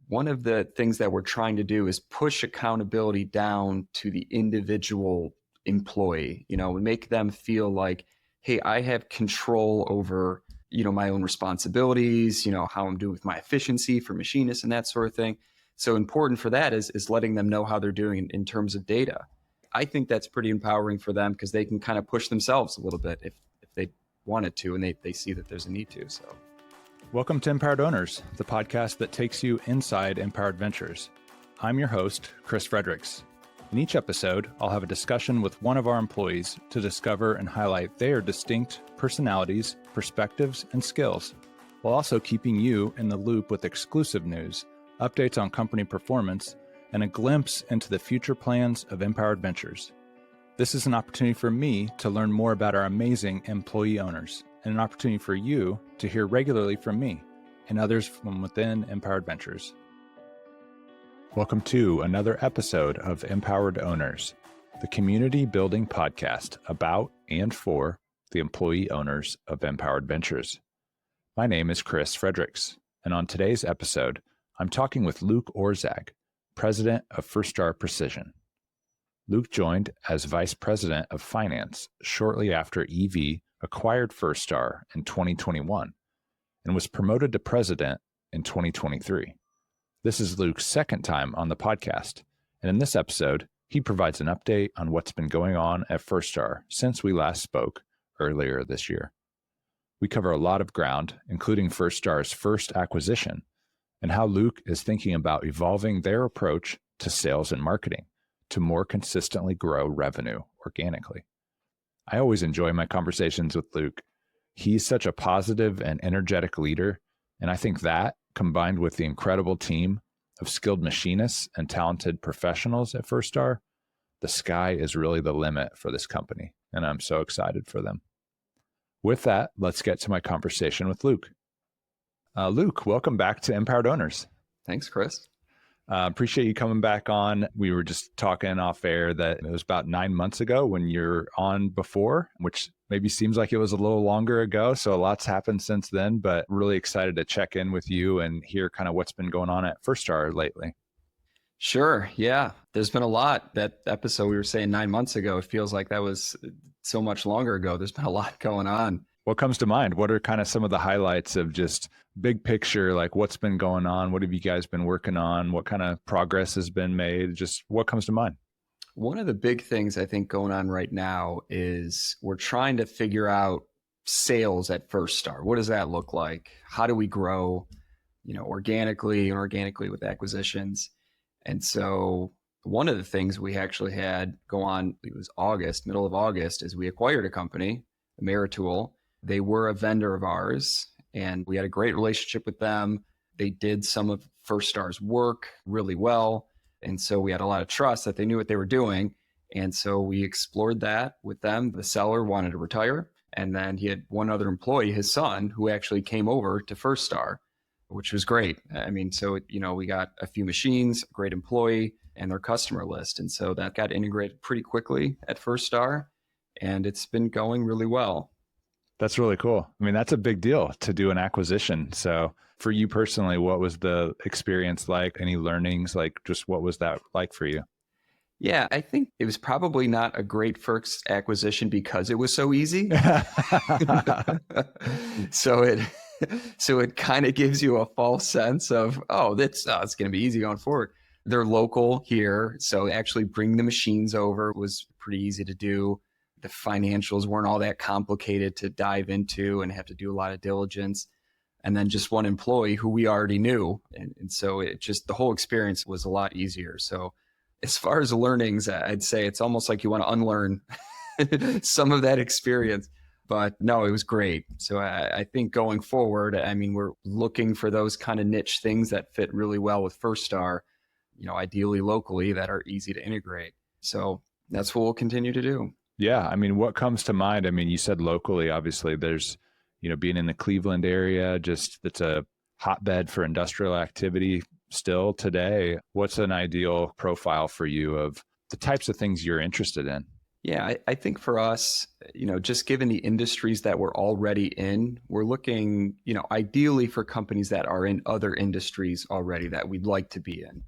one of the things that we're trying to do is push accountability down to the individual employee, and make them feel like, hey, I have control over, my own responsibilities, how I'm doing with my efficiency for machinists and that sort of thing. So important for that is letting them know how they're doing in terms of data. I think that's pretty empowering for them because they can kind of push themselves a little bit if they wanted to, and they see that there's a need to. So, welcome to Empowered Owners, the podcast that takes you inside Empowered Ventures. I'm your host, Chris Fredericks. In each episode, I'll have a discussion with one of our employees to discover and highlight their distinct personalities, perspectives, and skills, while also keeping you in the loop with exclusive news, updates on company performance, and a glimpse into the future plans of Empowered Ventures. This is an opportunity for me to learn more about our amazing employee owners, and an opportunity for you to hear regularly from me and others from within Empowered Ventures. Welcome to another episode of Empowered Owners, the community building podcast about and for the employee owners of Empowered Ventures. My name is Chris Fredericks, and on today's episode, I'm talking with Luke Orszag, President of Firstar Precision. Luke joined as Vice President of Finance shortly after EV acquired Firstar in 2021 and was promoted to President in 2023. This is Luke's second time on the podcast, and in this episode, he provides an update on what's been going on at Firstar since we last spoke earlier this year. We cover a lot of ground, including Firstar's first acquisition, and how Luke is thinking about evolving their approach to sales and marketing to more consistently grow revenue organically. I always enjoy my conversations with Luke. He's such a positive and energetic leader, and I think that, combined with the incredible team of skilled machinists and talented professionals at Firstar, the sky is really the limit for this company, and I'm so excited for them. With that, let's get to my conversation with Luke. Luke, welcome back to Empowered Owners. Thanks, Chris. Appreciate you coming back on. We were just talking off air that it was about 9 months ago when you're on before, which maybe seems like it was a little longer ago. So a lot's happened since then, but really excited to check in with you and hear kind of what's been going on at Firstar lately. Sure. Yeah. There's been a lot. That episode we were saying 9 months ago, it feels like that was so much longer ago. There's been a lot going on. What comes to mind? What are kind of some of the highlights of just big picture, like what's been going on? What have you guys been working on? What kind of progress has been made? Just what comes to mind? One of the big things I think going on right now is we're trying to figure out sales at Firstar. What does that look like? How do we grow, organically and organically with acquisitions? And so one of the things we actually had go on, it was August, middle of August, is we acquired a company, Ameritool. They were a vendor of ours, and we had a great relationship with them. They did some of Firstar's work really well. And so we had a lot of trust that they knew what they were doing. And so we explored that with them. The seller wanted to retire. And then he had one other employee, his son, who actually came over to Firstar, which was great. I mean, so, we got a few machines, a great employee, and their customer list. And so that got integrated pretty quickly at Firstar, and it's been going really well. That's really cool. I mean, that's a big deal to do an acquisition. So for you personally, what was the experience like? Any learnings? Like just what was that like for you? Yeah, I think it was probably not a great first acquisition because it was so easy. So it kind of gives you a false sense of, it's going to be easy going forward. They're local here. So actually bring the machines over was pretty easy to do. The financials weren't all that complicated to dive into and have to do a lot of diligence. And then just one employee who we already knew. And so the whole experience was a lot easier. So as far as learnings, I'd say it's almost like you want to unlearn some of that experience. But no, it was great. So I think going forward, we're looking for those kind of niche things that fit really well with Firstar, ideally locally, that are easy to integrate. So that's what we'll continue to do. Yeah. What comes to mind? You said locally, obviously there's, being in the Cleveland area, just it's a hotbed for industrial activity still today. What's an ideal profile for you of the types of things you're interested in? Yeah, I think for us, just given the industries that we're already in, we're looking, ideally for companies that are in other industries already that we'd like to be in.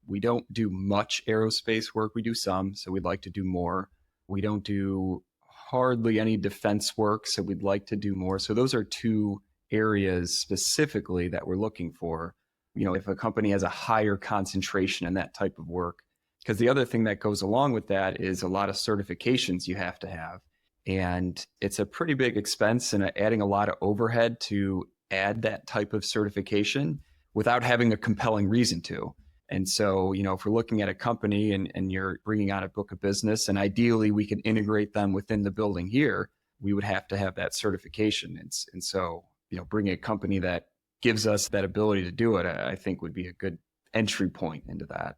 We don't do much aerospace work. We do some, so we'd like to do more. We don't do hardly any defense work, so we'd like to do more. So those are two areas specifically that we're looking for. If a company has a higher concentration in that type of work, because the other thing that goes along with that is a lot of certifications you have to have. And it's a pretty big expense and adding a lot of overhead to add that type of certification without having a compelling reason to. And so, if we're looking at a company and you're bringing on a book of business, and ideally we can integrate them within the building here, we would have to have that certification. And so, bringing a company that gives us that ability to do it, I think would be a good entry point into that.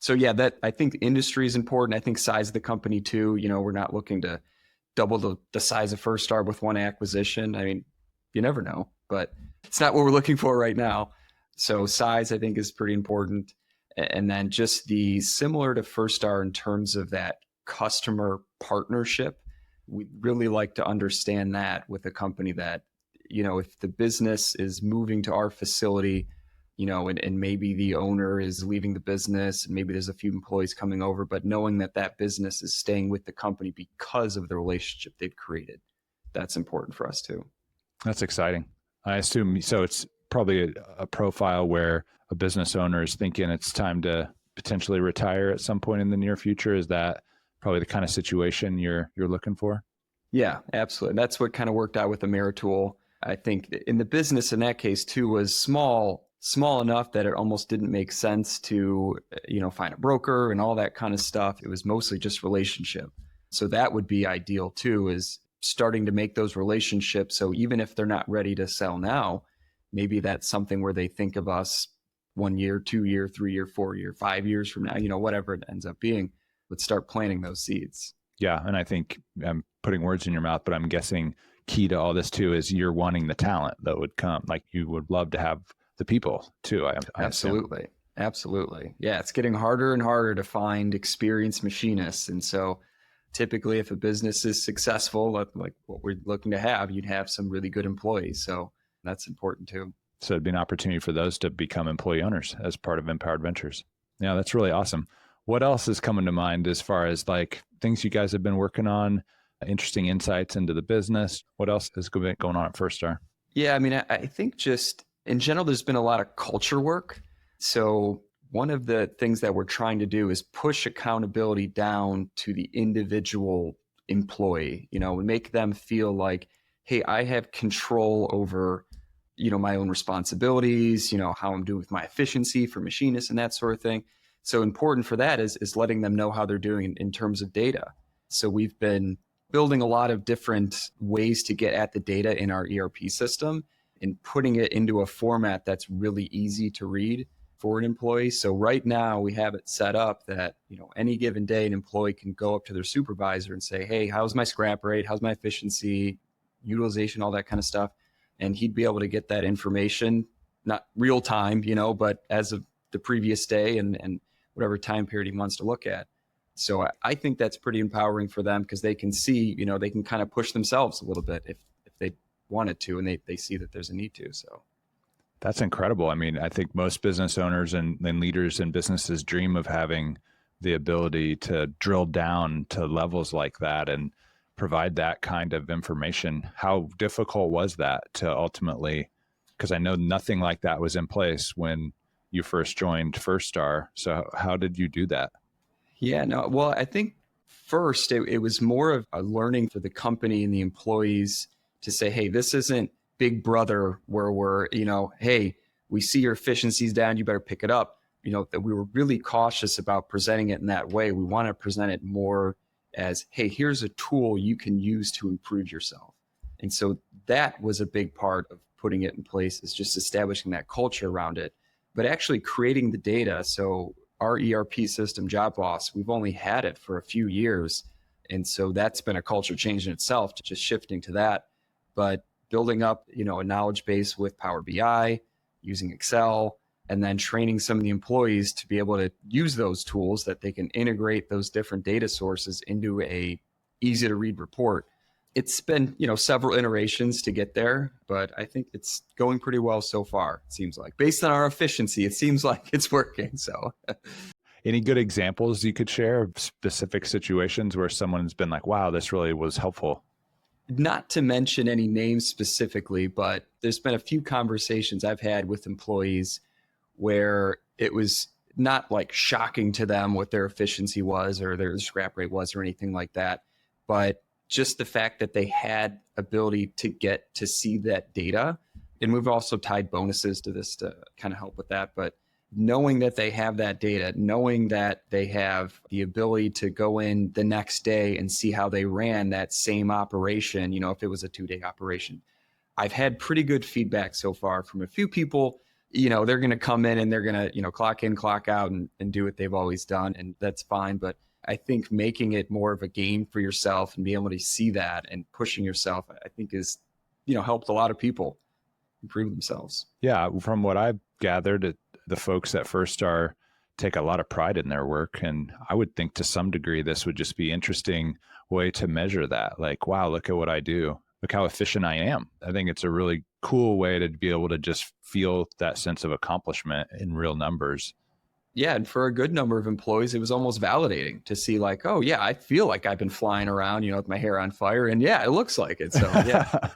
So yeah, that I think industry is important. I think size of the company too. We're not looking to double the size of Firstar with one acquisition. I mean, you never know, but it's not what we're looking for right now. So size, I think, is pretty important. And then just the similar to Firstar in terms of that customer partnership, we'd really like to understand that with a company that, if the business is moving to our facility, and maybe the owner is leaving the business and maybe there's a few employees coming over, but knowing that business is staying with the company because of the relationship they've created. That's important for us too. That's exciting. I assume, so it's probably a profile where a business owner is thinking it's time to potentially retire at some point in the near future. Is that probably the kind of situation you're looking for? Yeah, absolutely. That's what kind of worked out with Ameritool. I think in the business in that case too was small enough that it almost didn't make sense to, find a broker and all that kind of stuff. It was mostly just relationship. So that would be ideal too, is starting to make those relationships. So even if they're not ready to sell now, maybe that's something where they think of us 1 year, 2 year, 3 year, 4 year, 5 years from now, whatever it ends up being, let's start planting those seeds. Yeah. And I think I'm putting words in your mouth, but I'm guessing key to all this too is you're wanting the talent that would come. Like you would love to have the people too. I Absolutely. assume. Absolutely. Yeah. It's getting harder and harder to find experienced machinists. And so typically if a business is successful, like what we're looking to have, you'd have some really good employees. So that's important too. So it'd be an opportunity for those to become employee owners as part of Empowered Ventures. Yeah, that's really awesome. What else is coming to mind as far as like things you guys have been working on, interesting insights into the business? What else is going on at Firstar? Yeah, I mean, I think just in general, there's been a lot of culture work. So one of the things that we're trying to do is push accountability down to the individual employee, and make them feel like, hey, I have control over, my own responsibilities, how I'm doing with my efficiency for machinists and that sort of thing. So important for that is letting them know how they're doing in terms of data. So we've been building a lot of different ways to get at the data in our ERP system and putting it into a format that's really easy to read for an employee. So right now we have it set up that, any given day an employee can go up to their supervisor and say, hey, how's my scrap rate? How's my efficiency, utilization, all that kind of stuff. And he'd be able to get that information, not real time, but as of the previous day and whatever time period he wants to look at. So I think that's pretty empowering for them because they can see, they can kind of push themselves a little bit if they wanted to, and they see that there's a need to. So that's incredible. I mean, I think most business owners and leaders in businesses dream of having the ability to drill down to levels like that and provide that kind of information. How difficult was that to ultimately, because I know nothing like that was in place when you first joined Firstar. So how did you do that? Yeah, no, well, I think first it was more of a learning for the company and the employees to say, hey, this isn't Big Brother where we're, hey, we see your efficiencies down, you better pick it up. That we were really cautious about presenting it in that way. We want to present it more as, hey, here's a tool you can use to improve yourself. And so that was a big part of putting it in place, is just establishing that culture around it, but actually creating the data. So our ERP system, JobBoss, we've only had it for a few years. And so that's been a culture change in itself, to just shifting to that. But building up, a knowledge base with Power BI, using Excel, and then training some of the employees to be able to use those tools that they can integrate those different data sources into a easy to read report. It's been, several iterations to get there, but I think it's going pretty well so far. It seems like, based on our efficiency, it seems like it's working. So any good examples you could share of specific situations where someone's been like, wow, this really was helpful? Not to mention any names specifically, but there's been a few conversations I've had with employees where it was not like shocking to them what their efficiency was or their scrap rate was or anything like that, but just the fact that they had ability to get to see that data. And we've also tied bonuses to this to kind of help with that. But knowing that they have that data, knowing that they have the ability to go in the next day and see how they ran that same operation, if it was a 2-day operation. I've had pretty good feedback so far from a few people. They're going to come in and they're going to, clock in, clock out and do what they've always done. And that's fine. But I think making it more of a game for yourself and being able to see that and pushing yourself, I think is, helped a lot of people improve themselves. Yeah. From what I've gathered, the folks at Firstar take a lot of pride in their work. And I would think to some degree, this would just be interesting way to measure that. Like, wow, look at what I do. Look how efficient I am. I think it's a really cool way to be able to just feel that sense of accomplishment in real numbers. Yeah. And for a good number of employees, it was almost validating to see like, oh yeah, I feel like I've been flying around, with my hair on fire. And yeah, it looks like it. So yeah.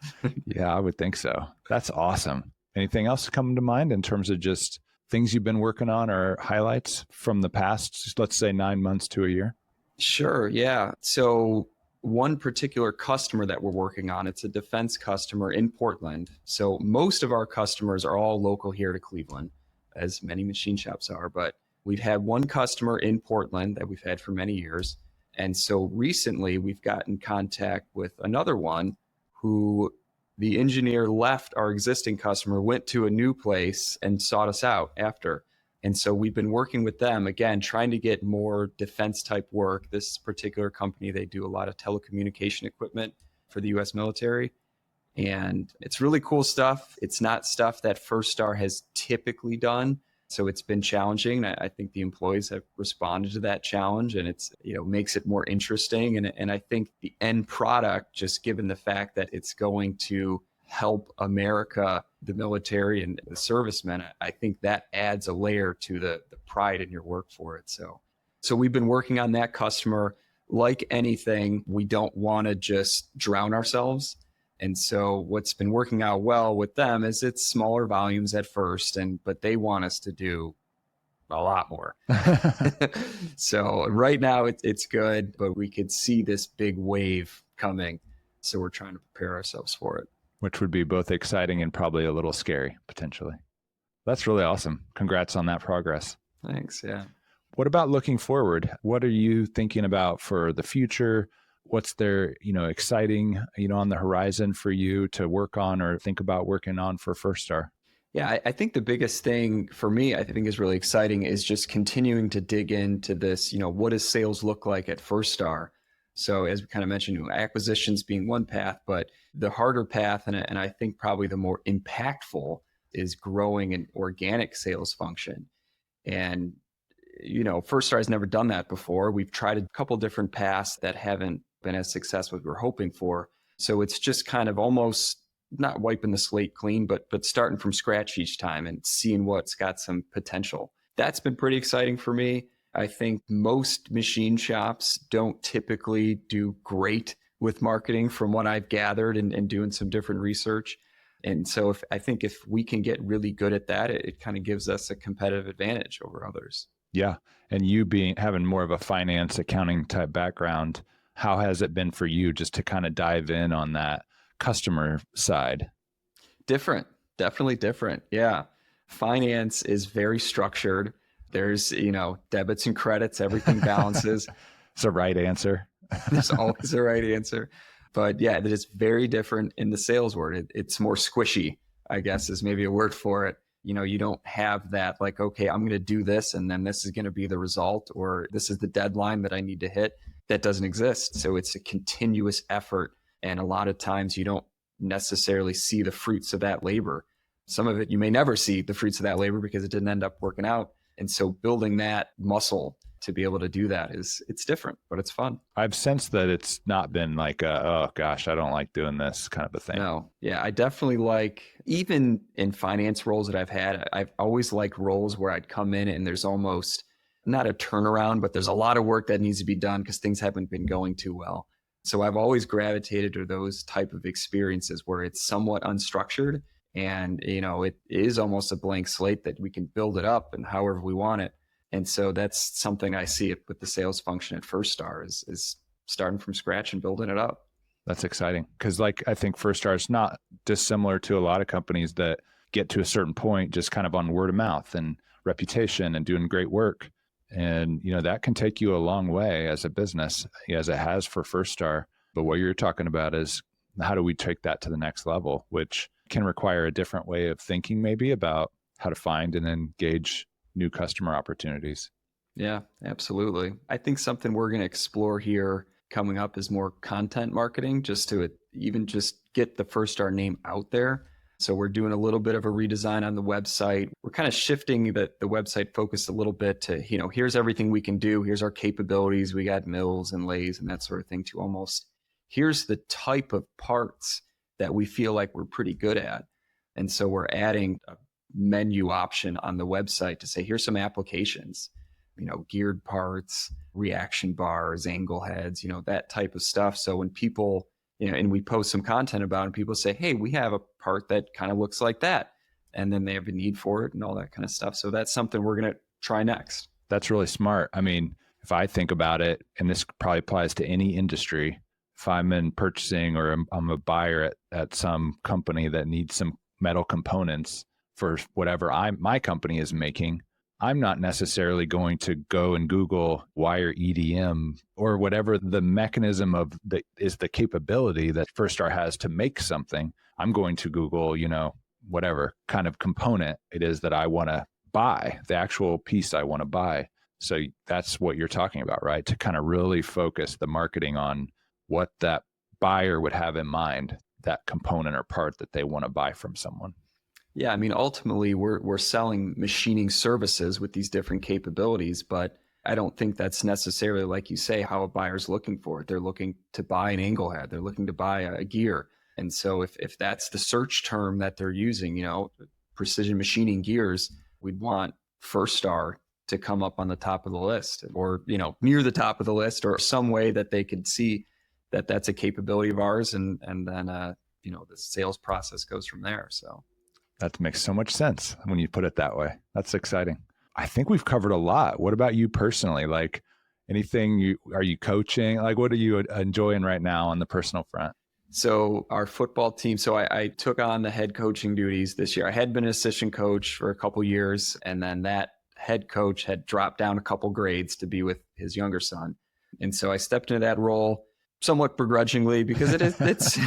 Yeah, I would think so. That's awesome. Anything else come to mind in terms of just things you've been working on or highlights from the past, let's say 9 months to a year? Sure. Yeah. So one particular customer that we're working on, it's a defense customer in Portland. So most of our customers are all local here to Cleveland, as many machine shops are, but we've had one customer in Portland that we've had for many years. And so recently we've got in contact with another one who the engineer left our existing customer, went to a new place and sought us out after. And so we've been working with them, again, trying to get more defense type work. This particular company, they do a lot of telecommunication equipment for the US military. And it's really cool stuff. It's not stuff that Firstar has typically done. So it's been challenging. I think the employees have responded to that challenge, and it's, makes it more interesting. And I think the end product, just given the fact that it's going to help America, the military and the servicemen, I think that adds a layer to the pride in your work for it. So we've been working on that customer. Like anything, we don't want to just drown ourselves. And so what's been working out well with them is it's smaller volumes at first, but they want us to do a lot more. So right now it's good, but we could see this big wave coming. So we're trying to prepare ourselves for it. Which would be both exciting and probably a little scary, potentially. That's really awesome. Congrats on that progress. Thanks. Yeah. What about looking forward? What are you thinking about for the future? What's there, exciting, on the horizon for you to work on or think about working on for Firstar? Yeah, I think the biggest thing for me, I think is really exciting is just continuing to dig into this, what does sales look like at Firstar? So as we kind of mentioned, acquisitions being one path, but the harder path, and I think probably the more impactful, is growing an organic sales function. And, Firstar has never done that before. We've tried a couple different paths that haven't been as successful as we were hoping for. So it's just kind of almost not wiping the slate clean, but starting from scratch each time and seeing what's got some potential. That's been pretty exciting for me. I think most machine shops don't typically do great with marketing from what I've gathered and doing some different research. And so I think if we can get really good at that, it kind of gives us a competitive advantage over others. Yeah. And you having more of a finance accounting type background, how has it been for you just to kind of dive in on that customer side? Different, definitely different. Yeah. Finance is very structured. There's, debits and credits, everything balances. It's a right answer. There's always a right answer. But yeah, it is very different in the sales world. It's more squishy, I guess is maybe a word for it. You don't have that like, okay, I'm going to do this and then this is going to be the result, or this is the deadline that I need to hit. That doesn't exist. So it's a continuous effort. And a lot of times you don't necessarily see the fruits of that labor. some of it you may never see the fruits of that labor because it didn't end up working out. And so building that muscle to be able to do that it's different, but it's fun. I've sensed that it's not been like oh gosh, I don't like doing this kind of a thing. No. Yeah. I definitely like, even in finance roles that I've had, I've always liked roles where I'd come in and there's almost not a turnaround, but there's a lot of work that needs to be done because things haven't been going too well. So I've always gravitated to those type of experiences where it's somewhat unstructured and, it is almost a blank slate that we can build it up and however we want it. And so that's something I see with the sales function at Firstar is starting from scratch and building it up. That's exciting because I think Firstar is not dissimilar to a lot of companies that get to a certain point just kind of on word of mouth and reputation and doing great work. And, that can take you a long way as a business, as it has for Firstar. But what you're talking about is how do we take that to the next level, which can require a different way of thinking maybe about how to find and engage new customer opportunities. Yeah, absolutely. I think something we're going to explore here coming up is more content marketing, just to even just get the Firstar name out there. So we're doing a little bit of a redesign on the website. We're kind of shifting the website focus a little bit to, here's everything we can do. Here's our capabilities. We got mills and lathes and that sort of thing, to almost here's the type of parts that we feel like we're pretty good at. And so we're adding a menu option on the website to say, here's some applications, geared parts, reaction bars, angle heads, that type of stuff. So when people, and we post some content about it, and people say, hey, we have a part that kind of looks like that. And then they have a need for it and all that kind of stuff. So that's something we're going to try next. That's really smart. I mean, if I think about it, and this probably applies to any industry, if I'm in purchasing or I'm a buyer at some company that needs some metal components for whatever my company is making, I'm not necessarily going to go and Google wire EDM or whatever the mechanism is the capability that Firstar has to make something. I'm going to Google, whatever kind of component it is that I want to buy, the actual piece I want to buy. So that's what you're talking about, right? To kind of really focus the marketing on what that buyer would have in mind, that component or part that they want to buy from someone. Yeah, I mean, ultimately, we're selling machining services with these different capabilities, but I don't think that's necessarily, like you say, how a buyer's looking for it. They're looking to buy an angle head. They're looking to buy a gear. And so if that's the search term that they're using, precision machining gears, we'd want Firstar to come up on the top of the list or, near the top of the list, or some way that they could see that that's a capability of ours. And then, the sales process goes from there. So. That makes so much sense when you put it that way. That's exciting. I think we've covered a lot. What about you personally? Like anything are you coaching? Like what are you enjoying right now on the personal front? So our football team, I took on the head coaching duties this year. I had been an assistant coach for a couple years, and then that head coach had dropped down a couple grades to be with his younger son. And so I stepped into that role somewhat begrudgingly because it's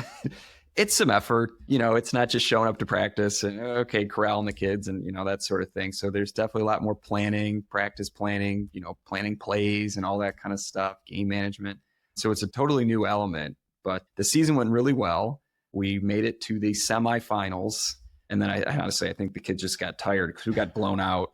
it's some effort, it's not just showing up to practice and corralling the kids and, that sort of thing. So there's definitely a lot more planning, practice planning, planning plays and all that kind of stuff, game management. So it's a totally new element, but the season went really well. We made it to the semifinals. And then I honestly think the kids just got tired because we got blown out.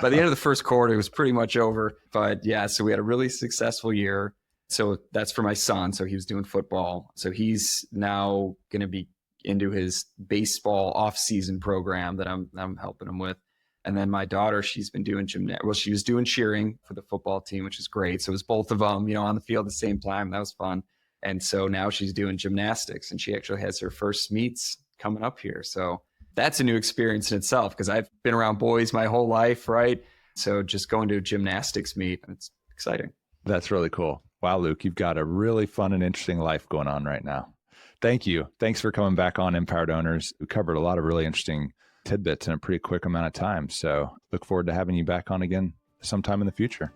By the end of the first quarter, it was pretty much over. But yeah, so we had a really successful year. So that's for my son. So he was doing football. So he's now going to be into his baseball off-season program that I'm helping him with. And then my daughter, she's been doing gymnastics. Well, she was doing cheering for the football team, which is great. So it was both of them, on the field at the same time. That was fun. And so now she's doing gymnastics, and she actually has her first meets coming up here. So that's a new experience in itself because I've been around boys my whole life, right? So just going to a gymnastics meet, it's exciting. That's really cool. Wow, Luke, you've got a really fun and interesting life going on right now. Thank you. Thanks for coming back on Empowered Owners. We covered a lot of really interesting tidbits in a pretty quick amount of time. So look forward to having you back on again sometime in the future.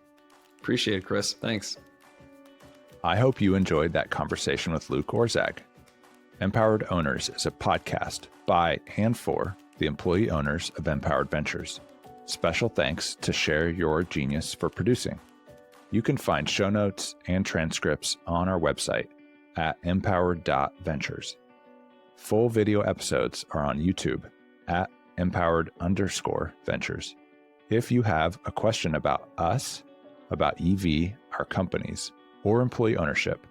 Appreciate it, Chris. Thanks. I hope you enjoyed that conversation with Luke Orszag. Empowered Owners is a podcast by and for the employee owners of Empowered Ventures. Special thanks to Share Your Genius for producing. You can find show notes and transcripts on our website at empowered.ventures. Full video episodes are on YouTube at empowered_ventures. If you have a question about us, about EV, our companies, or employee ownership,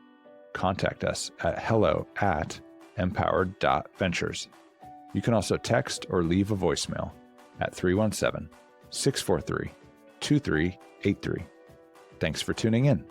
contact us at hello@empowered.ventures. You can also text or leave a voicemail at 317-643-2383. Thanks for tuning in.